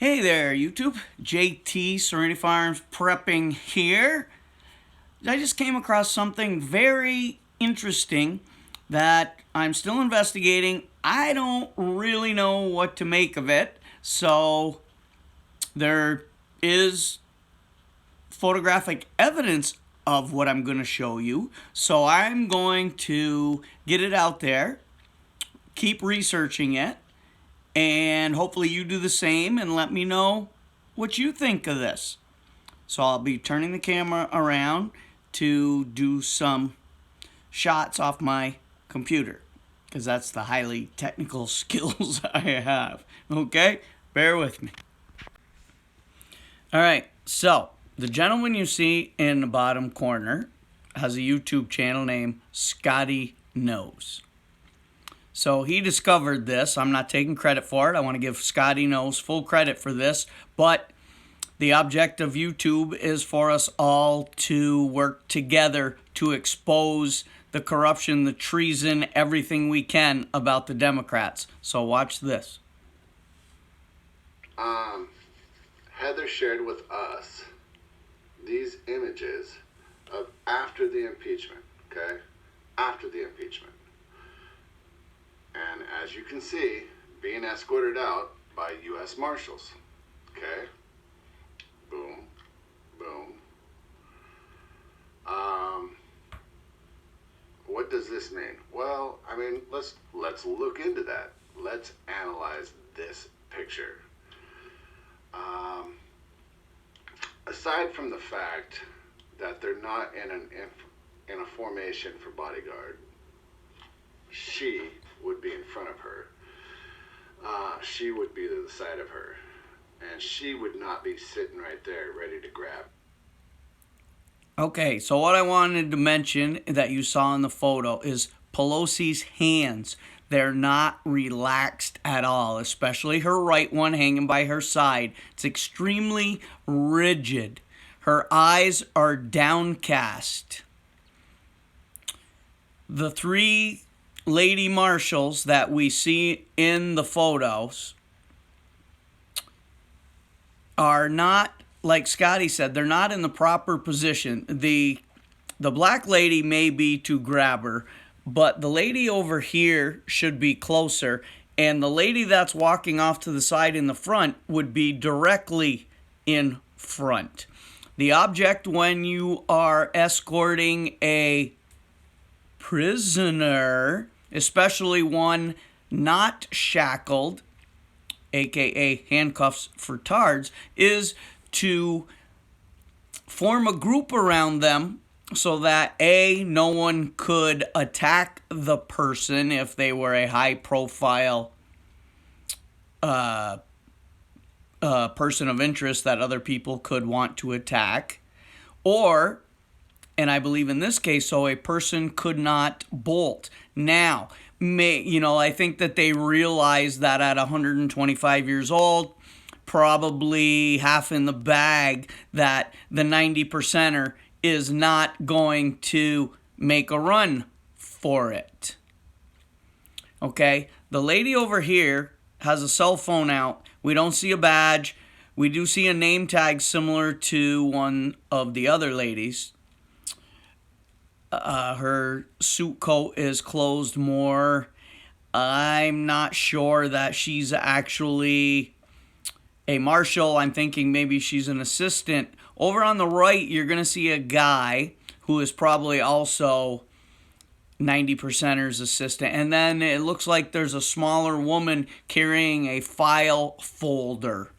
Hey there, YouTube. JT Serenity Farms prepping here. I just came across something very interesting that I'm still investigating. I don't really know what to make of it. So there is photographic evidence of what I'm going to show you. So I'm going to get it out there, keep researching it, and hopefully you do the same and let me know what you think of this. So I'll be turning the camera around to do some shots off my computer because that's the highly technical skills I have. Okay, bear with me. All right, so the gentleman you see in the bottom corner has a YouTube channel named Scotty Knows. So he discovered this. I'm not taking credit for it. I want to give Scotty Knows full credit for this. But the object of YouTube is for us all to work together to expose the corruption, the treason, everything we can about the Democrats. So watch this. Heather shared with us these images of after the impeachment, okay? After the impeachment. And as you can see, being escorted out by U.S. Marshals. Okay? Boom. Boom. What does this mean? Well, I mean, let's look into that. Let's analyze this picture. Aside from the fact that they're not in a formation for bodyguard, she would be in front of her. She would be to the side of her. And she would not be sitting right there ready to grab. Okay, so what I wanted to mention that you saw in the photo is Pelosi's hands. They're not relaxed at all, especially her right one hanging by her side. It's extremely rigid. Her eyes are downcast. The three lady marshals that we see in the photos are not, like Scotty said, they're not in the proper position. The black lady may be to grab her, but the lady over here should be closer, and the lady that's walking off to the side in the front would be directly in front. The object when you are escorting a prisoner, especially one not shackled, aka handcuffs for tards, is to form a group around them so that A, no one could attack the person if they were a high profile person of interest that other people could want to attack, or, and I believe in this case, so a person could not bolt. Now, I think that they realize that at 125 years old, probably half in the bag, that the 90%er is not going to make a run for it. Okay, the lady over here has a cell phone out. We don't see a badge. We do see a name tag similar to one of the other ladies. Her suit coat is closed more. I'm not sure that she's actually a marshal. I'm thinking maybe she's an assistant. Over on the right, you're going to see a guy who is probably also 90%er's assistant. And then it looks like there's a smaller woman carrying a file folder.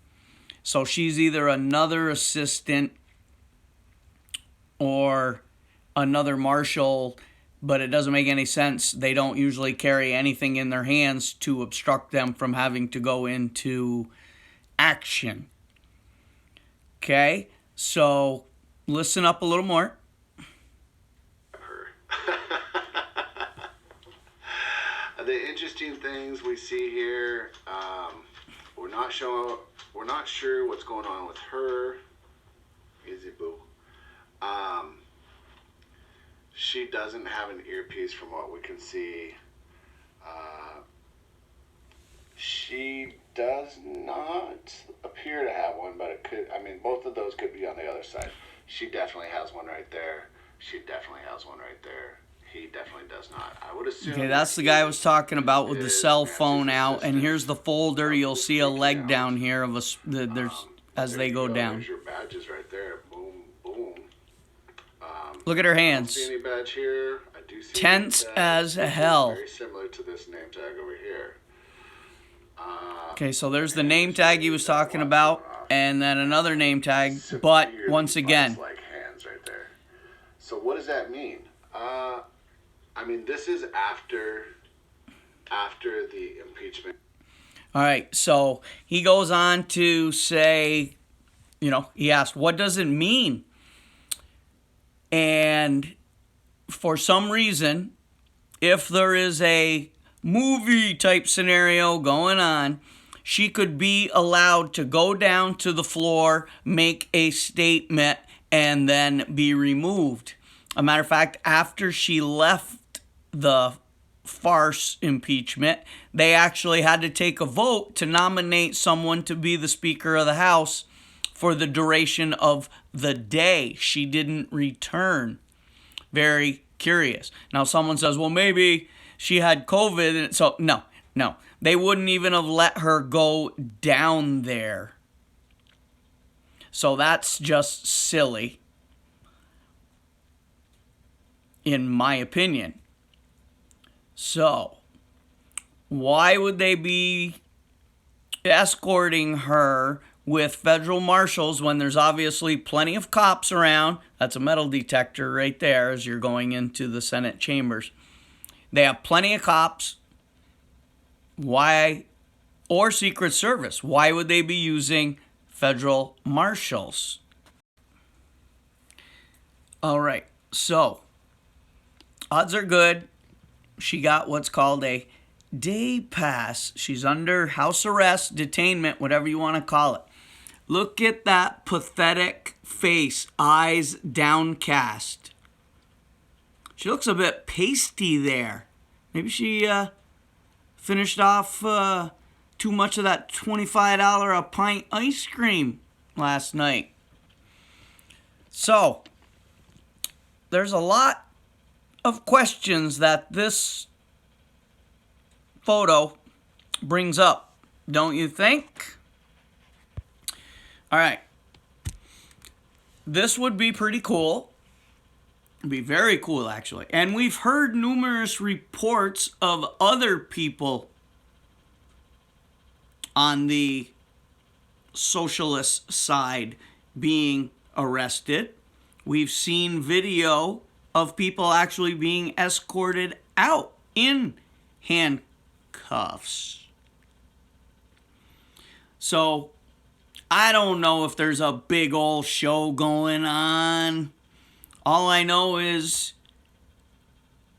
So she's either another assistant or another marshal, but it doesn't make any sense. They don't usually carry anything in their hands to obstruct them from having to go into action. Okay, so listen up a little more. The interesting things we see here, we're not sure what's going on with her. Easy boo. She doesn't have an earpiece from what we can see. She does not appear to have one, but it could. I mean, both of those could be on the other side. She definitely has one right there. She definitely has one right there. He definitely does not. I would assume. Okay, that's the guy I was talking about with the cell phone Nancy's out. And assistant. here's the folder. You'll see a leg down here of there's as There they you go down. There's your badges right there. Boom, boom. Look at her I don't hands. see any badge here. I do see Tense a name tag, as which is hell. Very similar to this name tag over here. Okay, so there's the name tag he was talking about, and then another name tag. But once again, like hands right there. So what does that mean? I mean, this is after the impeachment. all right. So he goes on to say, he asked, "What does it mean?" And for some reason, if there is a movie type scenario going on, she could be allowed to go down to the floor, make a statement, and then be removed. A matter of fact, after she left the farce impeachment, they actually had to take a vote to nominate someone to be the Speaker of the House for the duration of the day. She didn't return. Very curious. Now someone says, well, maybe she had COVID. And so no. They wouldn't even have let her go down there. So that's just silly, in my opinion. So why would they be escorting her with federal marshals when there's obviously plenty of cops around? That's a metal detector right there as you're going into the Senate chambers. They have plenty of cops. Why? Or Secret Service. Why would they be using federal marshals? All right. So, odds are good. She got what's called a day pass. She's under house arrest, detainment, whatever you want to call it. Look at that pathetic face, eyes downcast. She looks a bit pasty there. Maybe she finished off too much of that $25 a pint ice cream last night. So, there's a lot of questions that this photo brings up, don't you think? All right. This would be pretty cool. It'd be very cool, actually. And we've heard numerous reports of other people on the socialist side being arrested. We've seen video of people actually being escorted out in handcuffs. So, I don't know if there's a big old show going on. All I know is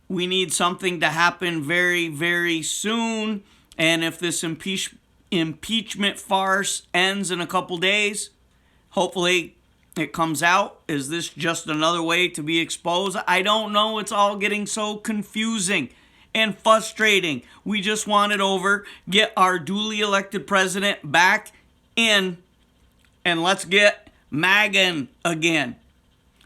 we need something to happen very, very soon. And if this impeachment farce ends in a couple days, hopefully it comes out. Is this just another way to be exposed? I don't know. It's all getting so confusing and frustrating. We just want it over. Get our duly elected president back in, and let's get MAGAing again.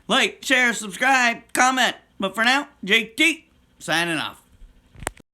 Like, share, subscribe, comment. But for now, JT signing off.